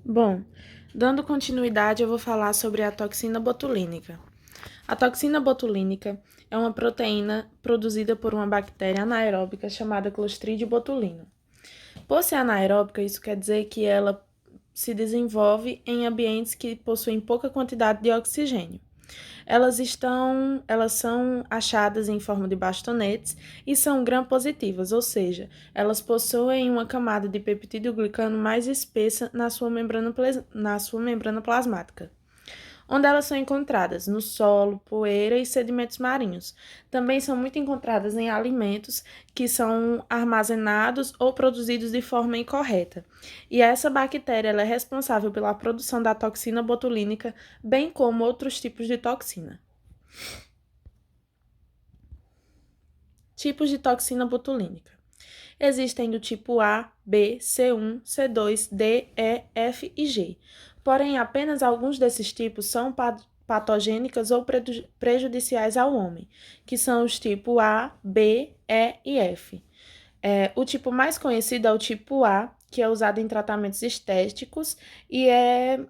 Bom, dando continuidade, eu vou falar sobre a toxina botulínica. A toxina botulínica é uma proteína produzida por uma bactéria anaeróbica chamada Clostridium botulinum. Por ser anaeróbica, isso quer dizer que ela se desenvolve em ambientes que possuem pouca quantidade de oxigênio. Elas são achadas em forma de bastonetes e são gram-positivas, ou seja, elas possuem uma camada de peptidoglicano mais espessa na sua membrana plasmática, onde elas são encontradas no solo, poeira e sedimentos marinhos. Também são muito encontradas em alimentos que são armazenados ou produzidos de forma incorreta. E essa bactéria ela é responsável pela produção da toxina botulínica, bem como outros tipos de toxina. Tipos de toxina botulínica. Existem do tipo A, B, C1, C2, D, E, F e G. Porém, apenas alguns desses tipos são patogênicas ou prejudiciais ao homem, que são os tipos A, B, E e F. O tipo mais conhecido é o tipo A, que é usado em tratamentos estéticos e é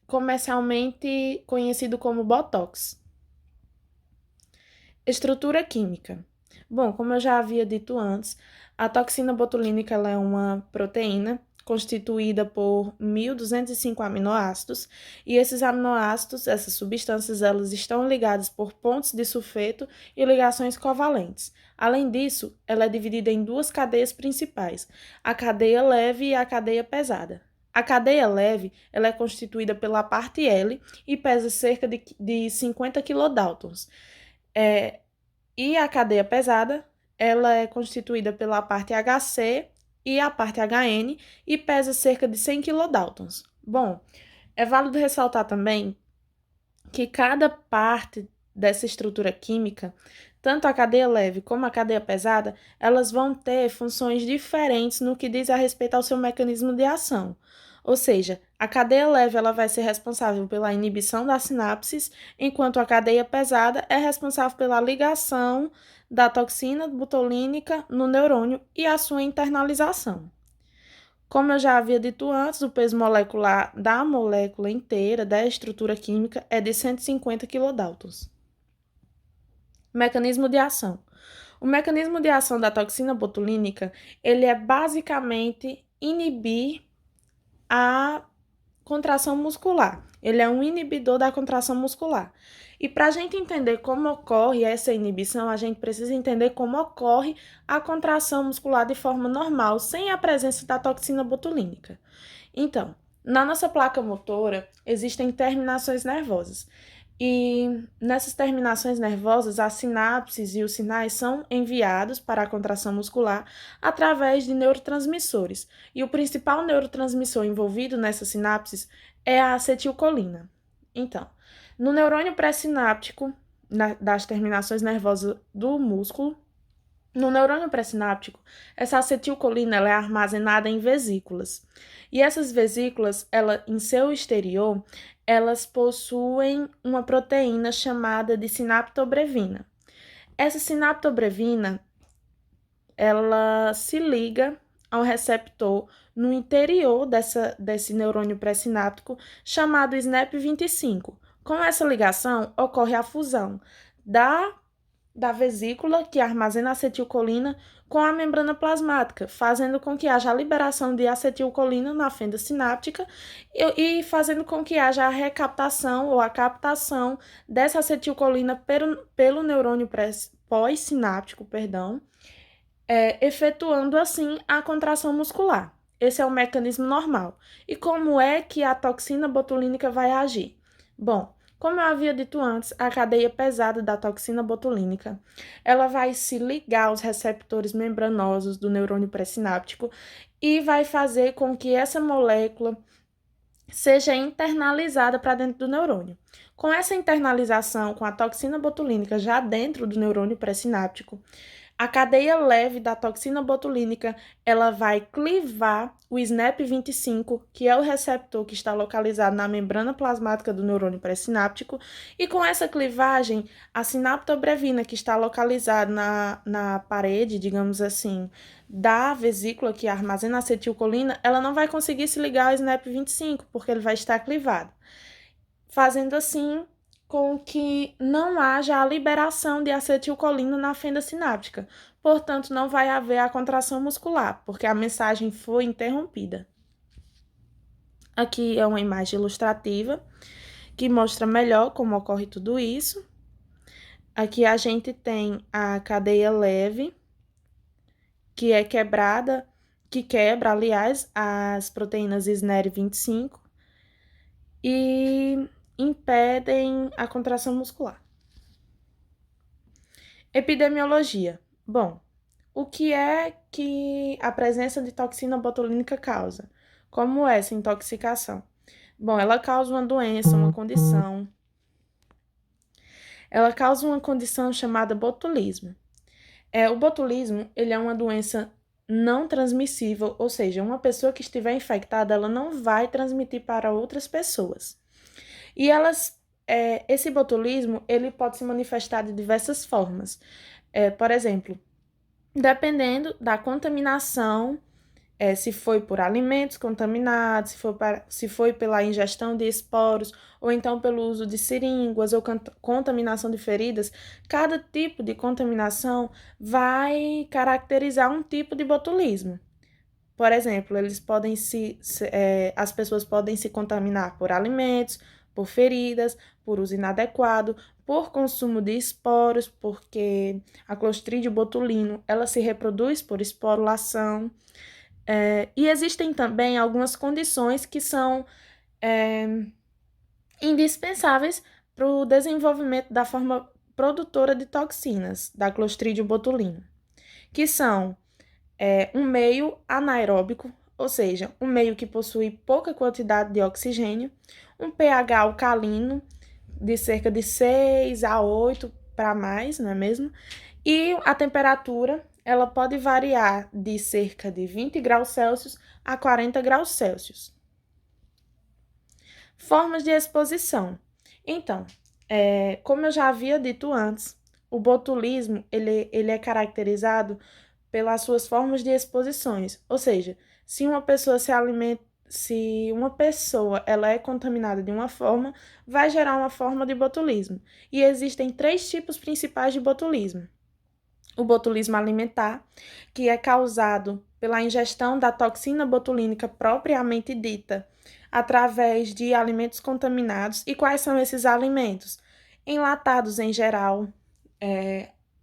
comercialmente conhecido como Botox. Estrutura química. Bom, como eu já havia dito antes, a toxina botulínica ela é uma proteína constituída por 1.205 aminoácidos, e esses aminoácidos, essas substâncias, elas estão ligadas por pontos de sulfeto e ligações covalentes. Além disso, ela é dividida em duas cadeias principais, a cadeia leve e a cadeia pesada. A cadeia leve ela é constituída pela parte L e pesa cerca de 50 kilodaltons. E a cadeia pesada, ela é constituída pela parte HC e a parte HN e pesa cerca de 100 kilodaltons. Bom, é válido ressaltar também que cada parte dessa estrutura química, tanto a cadeia leve como a cadeia pesada, elas vão ter funções diferentes no que diz a respeito ao seu mecanismo de ação. Ou seja, a cadeia leve ela vai ser responsável pela inibição das sinapses, enquanto a cadeia pesada é responsável pela ligação da toxina botulínica no neurônio e a sua internalização. Como eu já havia dito antes, o peso molecular da molécula inteira da estrutura química é de 150 kilodaltons. Mecanismo de ação. O mecanismo de ação da toxina botulínica, ele é basicamente inibir a contração muscular. Ele é um inibidor da contração muscular. E para a gente entender como ocorre essa inibição, a gente precisa entender como ocorre a contração muscular de forma normal, sem a presença da toxina botulínica. Então, na nossa placa motora, existem terminações nervosas. E nessas terminações nervosas, as sinapses e os sinais são enviados para a contração muscular através de neurotransmissores. E o principal neurotransmissor envolvido nessas sinapses é a acetilcolina. Então, no neurônio pré-sináptico das terminações nervosas do músculo, no neurônio pré-sináptico, essa acetilcolina ela é armazenada em vesículas. E essas vesículas, em seu exterior, elas possuem uma proteína chamada de sinaptobrevina. Essa sinaptobrevina, ela se liga ao receptor no interior desse neurônio pré-sináptico chamado SNAP25. Com essa ligação, ocorre a fusão da vesícula, que armazena acetilcolina, com a membrana plasmática, fazendo com que haja a liberação de acetilcolina na fenda sináptica e fazendo com que haja a recaptação ou a captação dessa acetilcolina pelo neurônio pós-sináptico, efetuando assim a contração muscular. Esse é o mecanismo normal. E como é que a toxina botulínica vai agir? Bom, como eu havia dito antes, a cadeia pesada da toxina botulínica, ela vai se ligar aos receptores membranosos do neurônio pré-sináptico e vai fazer com que essa molécula seja internalizada para dentro do neurônio. Com essa internalização, com a toxina botulínica já dentro do neurônio pré-sináptico, A cadeia leve da toxina botulínica, ela vai clivar o SNAP25, que é o receptor que está localizado na membrana plasmática do neurônio pré-sináptico, e com essa clivagem, a sinaptobrevina, que está localizada na parede, digamos assim, da vesícula que armazena a acetilcolina, ela não vai conseguir se ligar ao SNAP25, porque ele vai estar clivado, fazendo assim com que não haja a liberação de acetilcolina na fenda sináptica. Portanto, não vai haver a contração muscular, porque a mensagem foi interrompida. Aqui é uma imagem ilustrativa que mostra melhor como ocorre tudo isso. Aqui a gente tem a cadeia leve, que é quebrada, que quebra, aliás, as proteínas SNER25 e impedem a contração muscular. Epidemiologia. Bom, o que é que a presença de toxina botulínica causa? Como é essa intoxicação? Bom, ela causa uma doença, uma condição. Ela causa uma condição chamada botulismo. O botulismo, ele é uma doença não transmissível, ou seja, uma pessoa que estiver infectada, ela não vai transmitir para outras pessoas. E esse botulismo, ele pode se manifestar de diversas formas. Por exemplo, dependendo da contaminação, se foi por alimentos contaminados, se foi pela ingestão de esporos, ou então pelo uso de seringas ou contaminação de feridas, cada tipo de contaminação vai caracterizar um tipo de botulismo. Por exemplo, as pessoas podem se contaminar por alimentos, por feridas, por uso inadequado, por consumo de esporos, porque a Clostridium botulino, ela se reproduz por esporulação. E existem também algumas condições que são indispensáveis para o desenvolvimento da forma produtora de toxinas, da Clostridium botulino, que são um meio anaeróbico, ou seja, um meio que possui pouca quantidade de oxigênio, um pH alcalino de cerca de 6 a 8 para mais, não é mesmo? E a temperatura, ela pode variar de cerca de 20 graus Celsius a 40 graus Celsius. Formas de exposição. Então, como eu já havia dito antes, o botulismo, ele é caracterizado pelas suas formas de exposições, ou seja, se uma pessoa ela é contaminada de uma forma, vai gerar uma forma de botulismo. E existem 3 tipos principais de botulismo. O botulismo alimentar, que é causado pela ingestão da toxina botulínica propriamente dita, através de alimentos contaminados. E quais são esses alimentos? Enlatados em geral,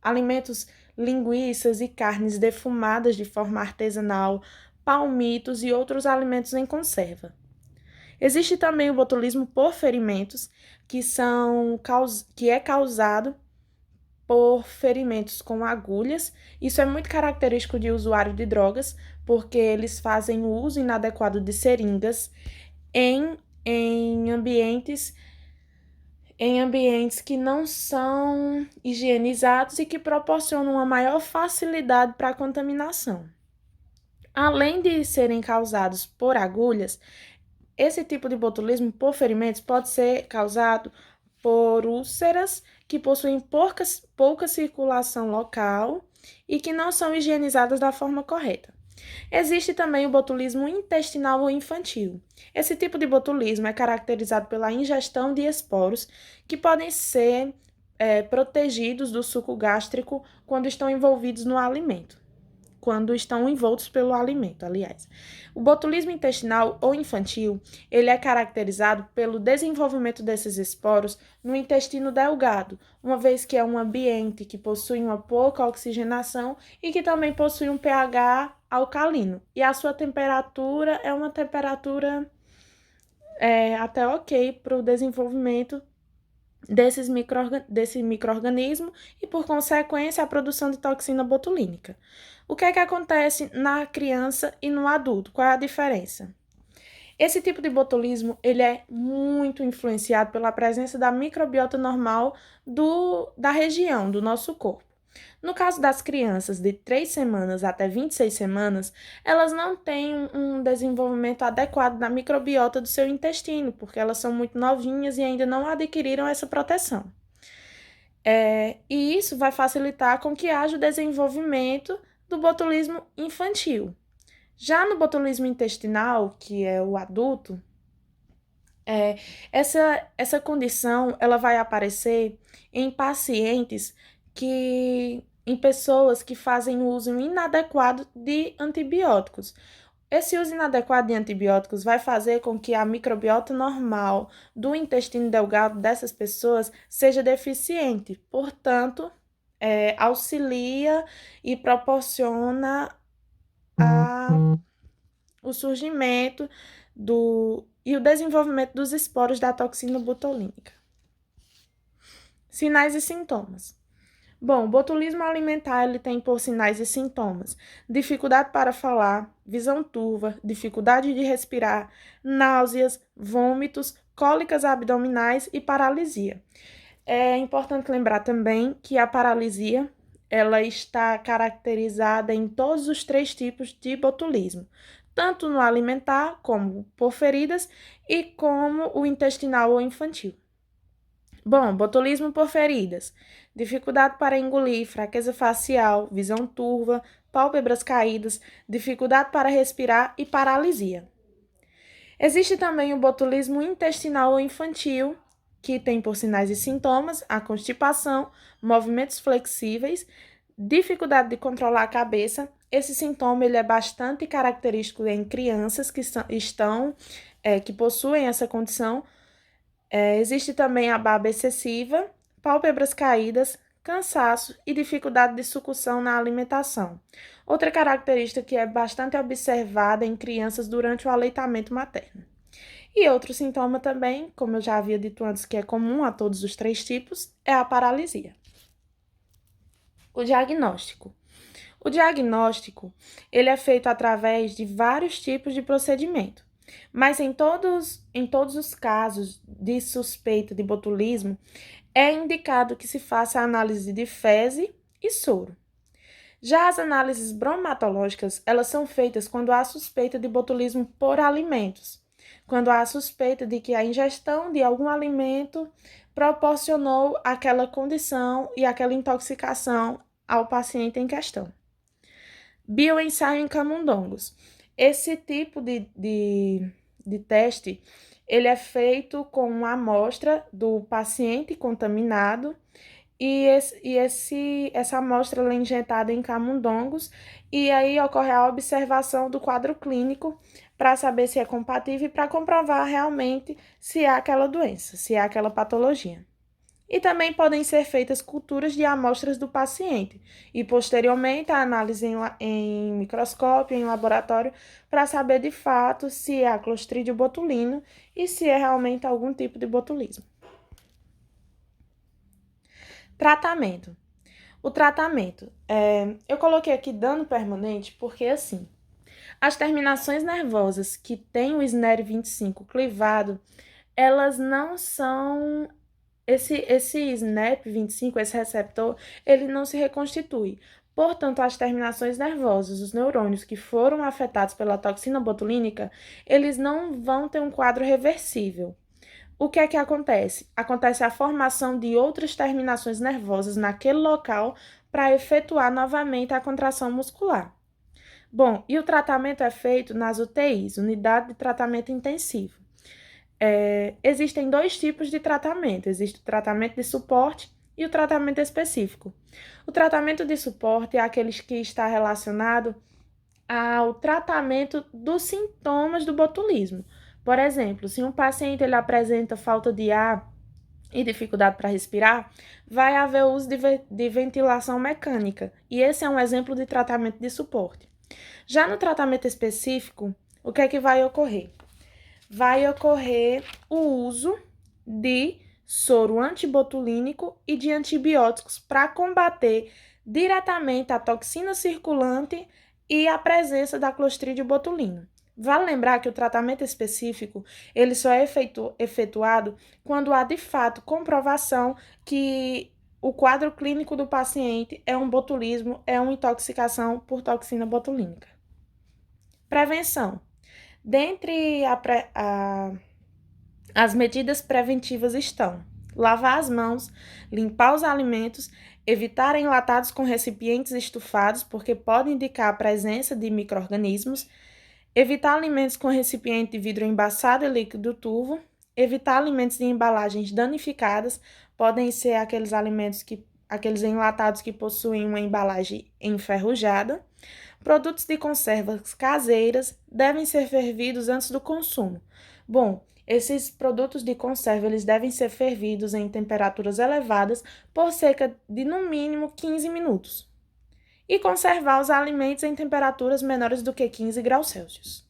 alimentos linguiças e carnes defumadas de forma artesanal, palmitos e outros alimentos em conserva. Existe também o botulismo por ferimentos, que é causado por ferimentos com agulhas. Isso é muito característico de usuários de drogas, porque eles fazem o uso inadequado de seringas em ambientes que não são higienizados e que proporcionam uma maior facilidade para a contaminação. Além de serem causados por agulhas, esse tipo de botulismo por ferimentos pode ser causado por úlceras que possuem pouca circulação local e que não são higienizadas da forma correta. Existe também o botulismo intestinal ou infantil. Esse tipo de botulismo é caracterizado pela ingestão de esporos que podem ser protegidos do suco gástrico quando estão envolvidos no alimento. Quando estão envoltos pelo alimento, aliás. O botulismo intestinal ou infantil, ele é caracterizado pelo desenvolvimento desses esporos no intestino delgado, uma vez que é um ambiente que possui uma pouca oxigenação e que também possui um pH alcalino. E a sua temperatura é uma temperatura até ok para o desenvolvimento desse micro-organismo e, por consequência, a produção de toxina botulínica. O que é que acontece na criança e no adulto? Qual é a diferença? Esse tipo de botulismo, ele é muito influenciado pela presença da microbiota normal da região, do nosso corpo. No caso das crianças de 3 semanas até 26 semanas, elas não têm um desenvolvimento adequado da microbiota do seu intestino, porque elas são muito novinhas e ainda não adquiriram essa proteção. E isso vai facilitar com que haja o desenvolvimento do botulismo infantil. Já no botulismo intestinal, que é o adulto, essa condição ela vai aparecer em pacientes em pessoas que fazem uso inadequado de antibióticos. Esse uso inadequado de antibióticos vai fazer com que a microbiota normal do intestino delgado dessas pessoas seja deficiente, portanto, auxilia e proporciona o surgimento e o desenvolvimento dos esporos da toxina botulínica. Sinais e sintomas. Bom, o botulismo alimentar ele tem por sinais e sintomas dificuldade para falar, visão turva, dificuldade de respirar, náuseas, vômitos, cólicas abdominais e paralisia. É importante lembrar também que a paralisia ela está caracterizada em todos os 3 tipos de botulismo, tanto no alimentar, como por feridas, e como o intestinal ou infantil. Bom, botulismo por feridas, dificuldade para engolir, fraqueza facial, visão turva, pálpebras caídas, dificuldade para respirar e paralisia. Existe também o botulismo intestinal ou infantil, que tem por sinais e sintomas a constipação, movimentos flexíveis, dificuldade de controlar a cabeça. Esse sintoma ele é bastante característico em crianças que possuem essa condição. Existe também a baba excessiva, pálpebras caídas, cansaço e dificuldade de sucção na alimentação. Outra característica que é bastante observada em crianças durante o aleitamento materno. E outro sintoma também, como eu já havia dito antes, que é comum a todos os 3 tipos, é a paralisia. O diagnóstico. O diagnóstico, ele é feito através de vários tipos de procedimento, mas em todos os casos de suspeita de botulismo, é indicado que se faça a análise de fezes e soro. Já as análises bromatológicas, elas são feitas quando há suspeita de botulismo por alimentos, quando há suspeita de que a ingestão de algum alimento proporcionou aquela condição e aquela intoxicação ao paciente em questão. Bioensaio em camundongos. Esse tipo de teste, ele é feito com uma amostra do paciente contaminado e essa amostra é injetada em camundongos e aí ocorre a observação do quadro clínico para saber se é compatível e para comprovar realmente se é aquela doença, se é aquela patologia. E também podem ser feitas culturas de amostras do paciente e, posteriormente, a análise em microscópio, em laboratório, para saber de fato se é a Clostridium botulino e se é realmente algum tipo de botulismo. Tratamento. O tratamento. Eu coloquei aqui dano permanente porque, assim, as terminações nervosas que têm o SNER25 clivado, elas não são... Esse SNAP25, esse receptor, ele não se reconstitui. Portanto, as terminações nervosas, os neurônios que foram afetados pela toxina botulínica, eles não vão ter um quadro reversível. O que é que acontece? Acontece a formação de outras terminações nervosas naquele local para efetuar novamente a contração muscular. Bom, e o tratamento é feito nas UTIs, Unidade de Tratamento Intensivo. Existem 2 tipos de tratamento, existe o tratamento de suporte e o tratamento específico. O tratamento de suporte é aquele que está relacionado ao tratamento dos sintomas do botulismo. Por exemplo, se um paciente ele apresenta falta de ar e dificuldade para respirar, vai haver uso de ventilação mecânica, e esse é um exemplo de tratamento de suporte. Já no tratamento específico, o que é que vai ocorrer? Vai ocorrer o uso de soro antibotulínico e de antibióticos para combater diretamente a toxina circulante e a presença da Clostridium botulino. Vale lembrar que o tratamento específico ele só é efetuado quando há de fato comprovação que o quadro clínico do paciente é um botulismo, é uma intoxicação por toxina botulínica. Prevenção. Dentre as medidas preventivas estão: lavar as mãos, limpar os alimentos, evitar enlatados com recipientes estufados, porque pode indicar a presença de micro-organismos, evitar alimentos com recipiente de vidro embaçado e líquido turvo, evitar alimentos de embalagens danificadas, podem ser aqueles enlatados que possuem uma embalagem enferrujada. Produtos de conservas caseiras devem ser fervidos antes do consumo. Bom, esses produtos de conserva eles devem ser fervidos em temperaturas elevadas por cerca de, no mínimo, 15 minutos. E conservar os alimentos em temperaturas menores do que 15 graus Celsius.